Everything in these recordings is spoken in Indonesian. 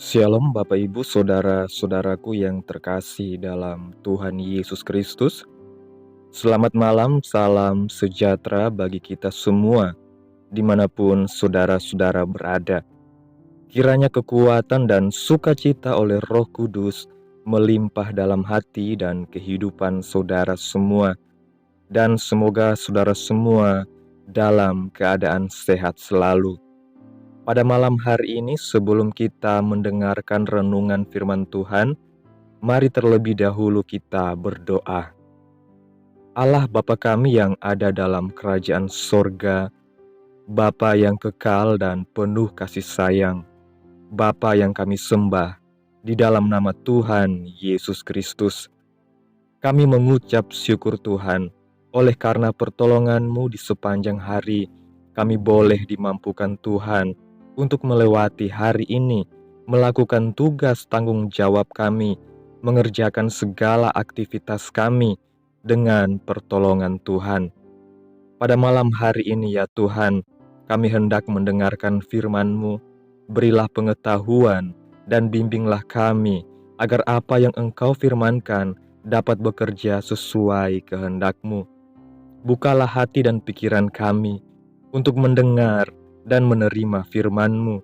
Shalom Bapak Ibu Saudara-saudaraku yang terkasih dalam Tuhan Yesus Kristus. Selamat malam, salam sejahtera bagi kita semua dimanapun saudara-saudara berada. Kiranya kekuatan dan sukacita oleh Roh Kudus melimpah dalam hati dan kehidupan saudara semua. Dan semoga saudara semua dalam keadaan sehat selalu. Pada malam hari ini, sebelum kita mendengarkan renungan firman Tuhan, mari terlebih dahulu kita berdoa. Allah Bapa kami yang ada dalam kerajaan sorga, Bapa yang kekal dan penuh kasih sayang, Bapa yang kami sembah, di dalam nama Tuhan Yesus Kristus, kami mengucap syukur Tuhan, oleh karena pertolongan-Mu di sepanjang hari, kami boleh dimampukan Tuhan untuk melewati hari ini, melakukan tugas tanggung jawab kami, mengerjakan segala aktivitas kami dengan pertolongan Tuhan. Pada malam hari ini ya Tuhan, kami hendak mendengarkan firman-Mu, berilah pengetahuan dan bimbinglah kami, agar apa yang Engkau firmankan dapat bekerja sesuai kehendak-Mu. Bukalah hati dan pikiran kami untuk mendengar dan menerima firman-Mu.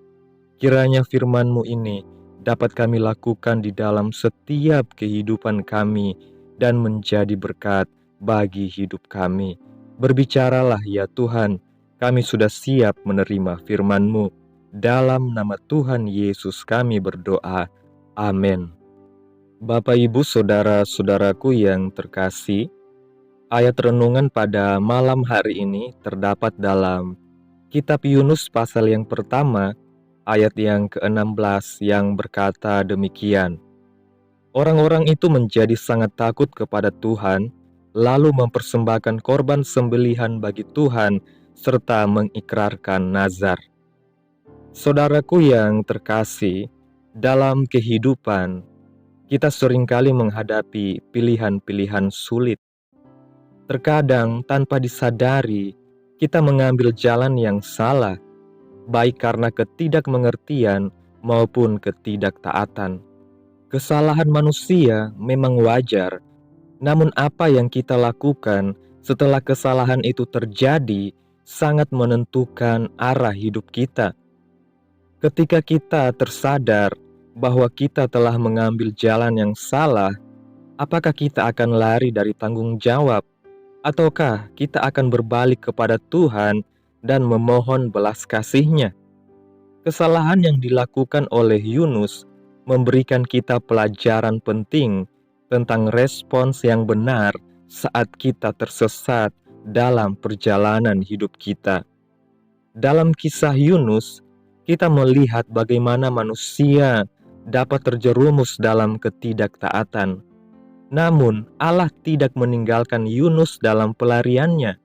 Kiranya firman-Mu ini dapat kami lakukan di dalam setiap kehidupan kami dan menjadi berkat bagi hidup kami. Berbicaralah ya Tuhan, kami sudah siap menerima firman-Mu. Dalam nama Tuhan Yesus kami berdoa. Amin. Bapak Ibu Saudara-saudaraku yang terkasih, ayat renungan pada malam hari ini terdapat dalam Kitab Yunus pasal yang pertama, ayat yang ke-16 yang berkata demikian. Orang-orang itu menjadi sangat takut kepada Tuhan, lalu mempersembahkan korban sembelihan bagi Tuhan, serta mengikrarkan nazar. Saudaraku yang terkasih, dalam kehidupan, kita seringkali menghadapi pilihan-pilihan sulit. Terkadang tanpa disadari, kita mengambil jalan yang salah, baik karena ketidakmengertian maupun ketidaktaatan. Kesalahan manusia memang wajar, namun apa yang kita lakukan setelah kesalahan itu terjadi sangat menentukan arah hidup kita. Ketika kita tersadar bahwa kita telah mengambil jalan yang salah, apakah kita akan lari dari tanggung jawab? Ataukah kita akan berbalik kepada Tuhan dan memohon belas kasih-Nya? Kesalahan yang dilakukan oleh Yunus memberikan kita pelajaran penting tentang respons yang benar saat kita tersesat dalam perjalanan hidup kita. Dalam kisah Yunus, kita melihat bagaimana manusia dapat terjerumus dalam ketidaktaatan. Namun, Allah tidak meninggalkan Yunus dalam pelariannya.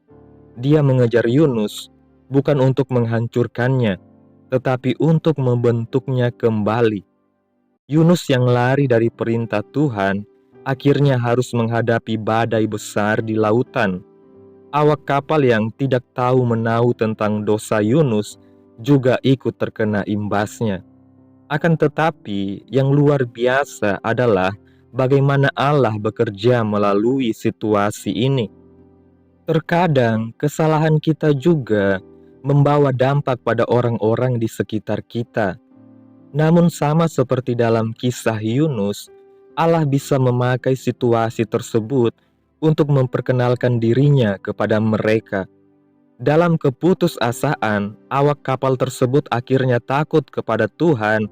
Dia mengejar Yunus bukan untuk menghancurkannya, tetapi untuk membentuknya kembali. Yunus yang lari dari perintah Tuhan akhirnya harus menghadapi badai besar di lautan. Awak kapal yang tidak tahu menahu tentang dosa Yunus juga ikut terkena imbasnya. Akan tetapi, yang luar biasa adalah bagaimana Allah bekerja melalui situasi ini. Terkadang kesalahan kita juga membawa dampak pada orang-orang di sekitar kita. Namun sama seperti dalam kisah Yunus, Allah bisa memakai situasi tersebut untuk memperkenalkan diri-Nya kepada mereka. Dalam keputusasaan, awak kapal tersebut akhirnya takut kepada Tuhan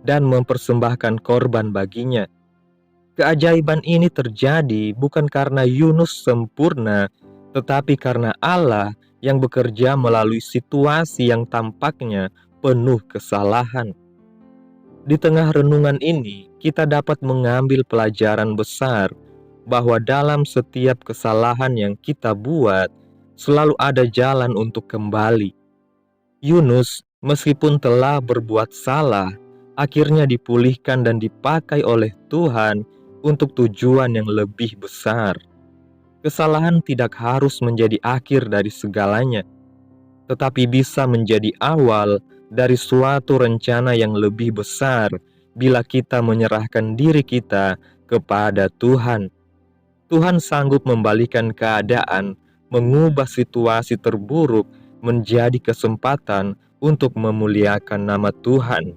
dan mempersembahkan korban baginya. Keajaiban ini terjadi bukan karena Yunus sempurna, tetapi karena Allah yang bekerja melalui situasi yang tampaknya penuh kesalahan. Di tengah renungan ini, kita dapat mengambil pelajaran besar bahwa dalam setiap kesalahan yang kita buat, selalu ada jalan untuk kembali. Yunus, meskipun telah berbuat salah, akhirnya dipulihkan dan dipakai oleh Tuhan untuk tujuan yang lebih besar. Kesalahan tidak harus menjadi akhir dari segalanya, tetapi bisa menjadi awal dari suatu rencana yang lebih besar bila kita menyerahkan diri kita kepada Tuhan. Tuhan sanggup membalikan keadaan, mengubah situasi terburuk menjadi kesempatan untuk memuliakan nama Tuhan.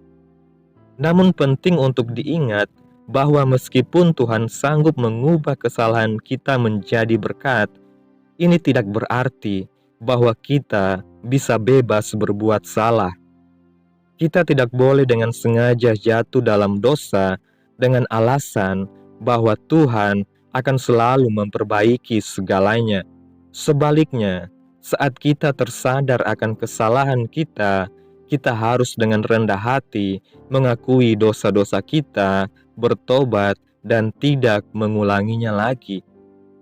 Namun penting untuk diingat bahwa meskipun Tuhan sanggup mengubah kesalahan kita menjadi berkat, ini tidak berarti bahwa kita bisa bebas berbuat salah. Kita tidak boleh dengan sengaja jatuh dalam dosa dengan alasan bahwa Tuhan akan selalu memperbaiki segalanya. Sebaliknya, saat kita tersadar akan kesalahan kita, kita harus dengan rendah hati mengakui dosa-dosa kita, bertobat, dan tidak mengulanginya lagi.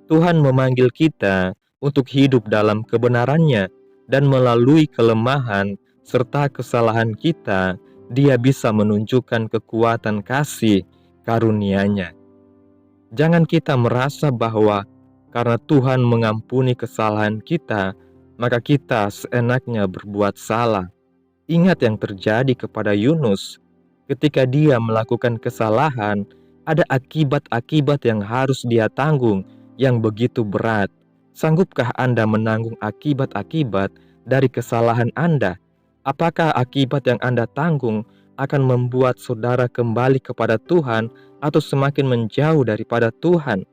Tuhan memanggil kita untuk hidup dalam kebenaran-Nya, dan melalui kelemahan serta kesalahan kita, Dia bisa menunjukkan kekuatan kasih karunia-Nya. Jangan kita merasa bahwa karena Tuhan mengampuni kesalahan kita, maka kita seenaknya berbuat salah. Ingat yang terjadi kepada Yunus. Ketika dia melakukan kesalahan, ada akibat-akibat yang harus dia tanggung yang begitu berat. Sanggupkah Anda menanggung akibat-akibat dari kesalahan Anda? Apakah akibat yang Anda tanggung akan membuat saudara kembali kepada Tuhan atau semakin menjauh daripada Tuhan?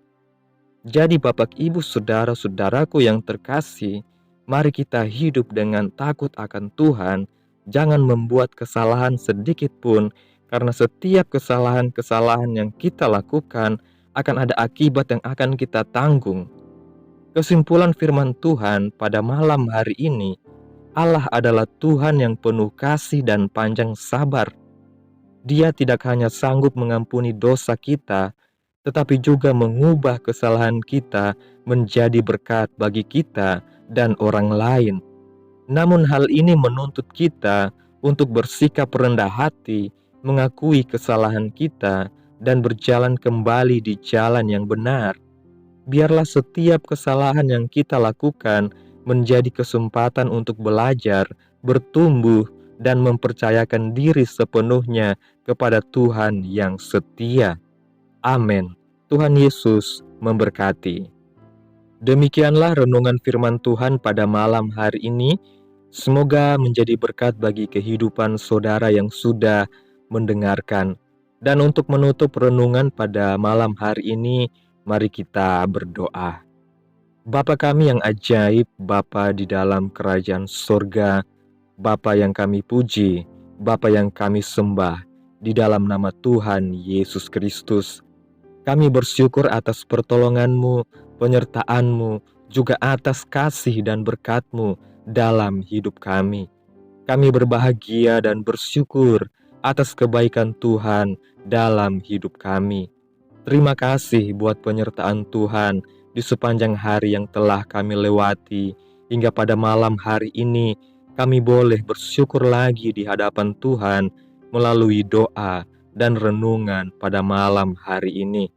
Jadi Bapak Ibu saudara-saudaraku yang terkasih, mari kita hidup dengan takut akan Tuhan. Jangan membuat kesalahan sedikit pun, karena setiap kesalahan-kesalahan yang kita lakukan akan ada akibat yang akan kita tanggung. Kesimpulan firman Tuhan pada malam hari ini, Allah adalah Tuhan yang penuh kasih dan panjang sabar. Dia tidak hanya sanggup mengampuni dosa kita, tetapi juga mengubah kesalahan kita menjadi berkat bagi kita dan orang lain. Namun hal ini menuntut kita untuk bersikap rendah hati, mengakui kesalahan kita, dan berjalan kembali di jalan yang benar. Biarlah setiap kesalahan yang kita lakukan menjadi kesempatan untuk belajar, bertumbuh, dan mempercayakan diri sepenuhnya kepada Tuhan yang setia. Amin. Tuhan Yesus memberkati. Demikianlah renungan firman Tuhan pada malam hari ini. Semoga menjadi berkat bagi kehidupan saudara yang sudah mendengarkan. Dan untuk menutup renungan pada malam hari ini, mari kita berdoa. Bapa kami yang ajaib, Bapa di dalam kerajaan surga, Bapa yang kami puji, Bapa yang kami sembah, di dalam nama Tuhan Yesus Kristus. Kami bersyukur atas pertolongan-Mu, penyertaan-Mu, juga atas kasih dan berkat-Mu dalam hidup kami. Kami berbahagia dan bersyukur atas kebaikan Tuhan dalam hidup kami. Terima kasih buat penyertaan Tuhan di sepanjang hari yang telah kami lewati, hingga pada malam hari ini kami boleh bersyukur lagi di hadapan Tuhan melalui doa dan renungan pada malam hari ini.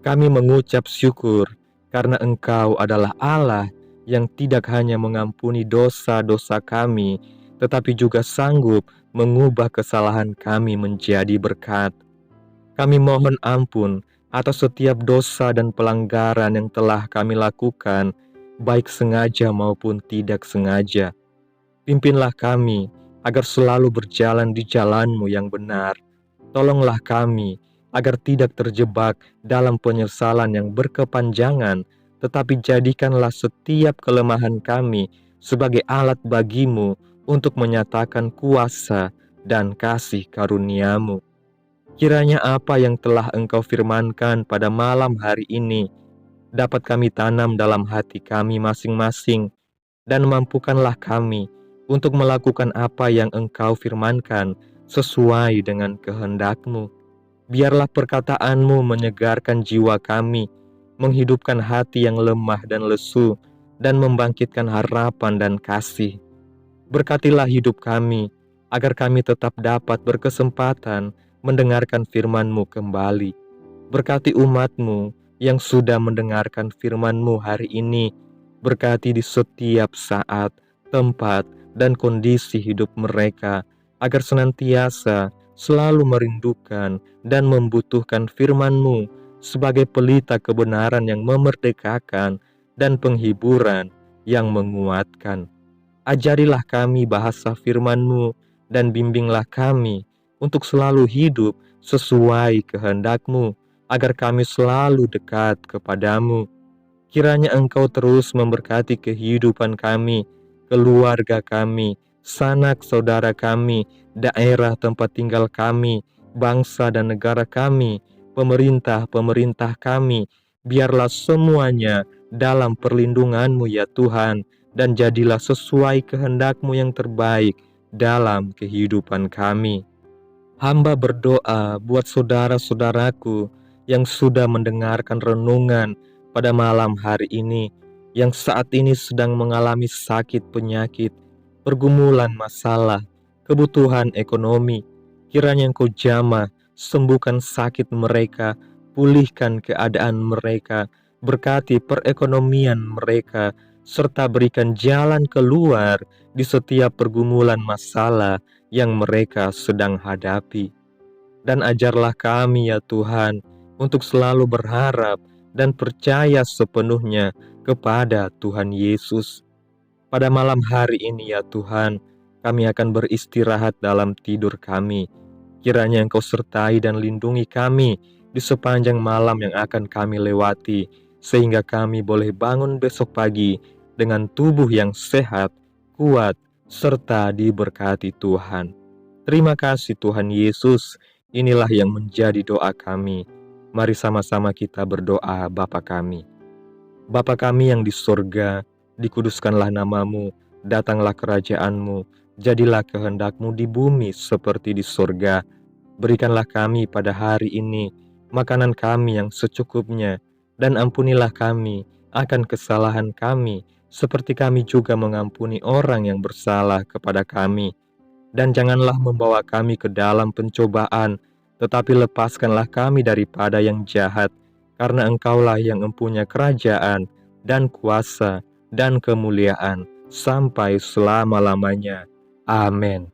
Kami mengucap syukur karena Engkau adalah Allah yang tidak hanya mengampuni dosa-dosa kami, tetapi juga sanggup mengubah kesalahan kami menjadi berkat. Kami mohon ampun atas setiap dosa dan pelanggaran yang telah kami lakukan, baik sengaja maupun tidak sengaja. Pimpinlah kami agar selalu berjalan di jalan-Mu yang benar. Tolonglah kami agar tidak terjebak dalam penyesalan yang berkepanjangan, tetapi jadikanlah setiap kelemahan kami sebagai alat bagi-Mu untuk menyatakan kuasa dan kasih karunia-Mu. Kiranya apa yang telah Engkau firmankan pada malam hari ini dapat kami tanam dalam hati kami masing-masing, dan mampukanlah kami untuk melakukan apa yang Engkau firmankan sesuai dengan kehendak-Mu. Biarlah perkataan-Mu menyegarkan jiwa kami, menghidupkan hati yang lemah dan lesu, dan membangkitkan harapan dan kasih. Berkatilah hidup kami, agar kami tetap dapat berkesempatan mendengarkan firman-Mu kembali. Berkati umat-Mu yang sudah mendengarkan firman-Mu hari ini. Berkati di setiap saat, tempat, dan kondisi hidup mereka, agar senantiasa selalu merindukan dan membutuhkan firman-Mu sebagai pelita kebenaran yang memerdekakan dan penghiburan yang menguatkan. Ajarilah kami bahasa firman-Mu dan bimbinglah kami untuk selalu hidup sesuai kehendak-Mu, agar kami selalu dekat kepadamu. Kiranya Engkau terus memberkati kehidupan kami, keluarga kami, sanak saudara kami, daerah tempat tinggal kami, bangsa dan negara kami, pemerintah-pemerintah kami. Biarlah semuanya dalam perlindungan-Mu ya Tuhan, dan jadilah sesuai kehendak-Mu yang terbaik dalam kehidupan kami. Hamba berdoa buat saudara-saudaraku yang sudah mendengarkan renungan pada malam hari ini, yang saat ini sedang mengalami sakit penyakit, pergumulan masalah, kebutuhan ekonomi. Kiranya Engkau jamah, sembuhkan sakit mereka, pulihkan keadaan mereka, berkati perekonomian mereka, serta berikan jalan keluar di setiap pergumulan masalah yang mereka sedang hadapi. Dan ajarlah kami ya Tuhan untuk selalu berharap dan percaya sepenuhnya kepada Tuhan Yesus. Pada malam hari ini ya Tuhan, kami akan beristirahat dalam tidur kami. Kiranya Engkau sertai dan lindungi kami di sepanjang malam yang akan kami lewati, sehingga kami boleh bangun besok pagi dengan tubuh yang sehat, kuat, serta diberkati Tuhan. Terima kasih Tuhan Yesus, inilah yang menjadi doa kami. Mari sama-sama kita berdoa. Bapa kami. Bapa kami yang di surga, dikuduskanlah namamu, datanglah kerajaan-Mu, jadilah kehendak-Mu di bumi seperti di surga. Berikanlah kami pada hari ini makanan kami yang secukupnya, dan ampunilah kami akan kesalahan kami, seperti kami juga mengampuni orang yang bersalah kepada kami. Dan janganlah membawa kami ke dalam pencobaan, tetapi lepaskanlah kami daripada yang jahat, karena Engkaulah yang mempunyai kerajaan dan kuasa dan kemuliaan sampai selama-lamanya. Amin.